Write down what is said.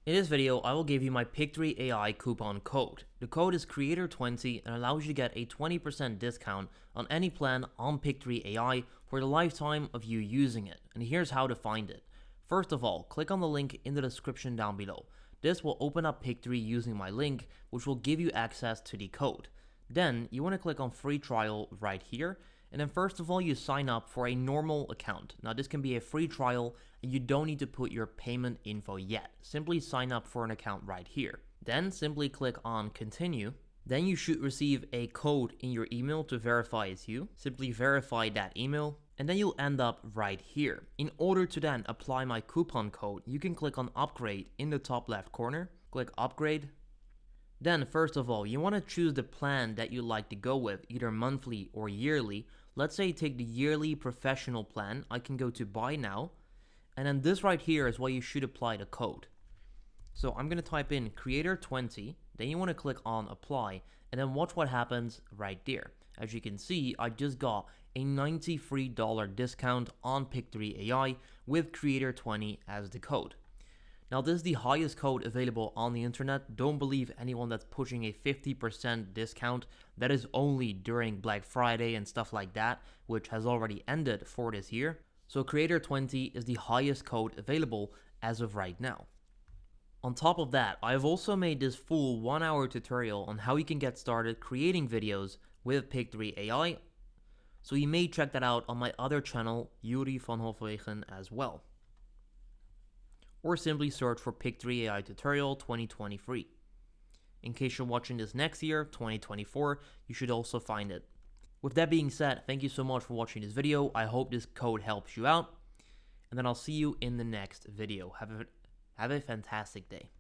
In this video, I will give you my pictory.ai coupon code. The code is creator20 and allows you to get a 20% discount on any plan on pictory.ai for the lifetime of you using it. And here's how to find it. First of all, click on the link in the description down below. This will open up Pictory using my link, which will give you access to the code. Then you want to click on free trial right here. And then first of all, you sign up for a normal account. Now this can be a free trial and you don't need to put your payment info yet. Simply sign up for an account right here. Then simply click on continue. Then you should receive a code in your email to verify it's you. Simply verify that email. And then you'll end up right here. In order to then apply my coupon code, you can click on upgrade in the top left corner. Click upgrade. Then first of all, you want to choose the plan that you like to go with, either monthly or yearly. Let's say take the yearly professional plan. I can go to buy now. And then this right here is where you should apply the code. So I'm going to type in creator20. Then you want to click on apply and then watch what happens right there. As you can see, I just got a $93 discount on pictory.ai with creator20 as the code. Now this is the highest code available on the internet. Don't believe anyone that's pushing a 50% discount. That is only during Black Friday and stuff like that, which has already ended for this year. So creator20 is the highest code available as of right now. On top of that, I have also made this full 1-hour tutorial on how you can get started creating videos with pictory.ai. So you may check that out on my other channel, Yuri van Hofwegen, as well. Or simply search for Pictory.ai tutorial 2023. In case you're watching this next year, 2024, you should also find it. With that being said, thank you so much for watching this video. I hope this code helps you out. And then I'll see you in the next video. Have a fantastic day.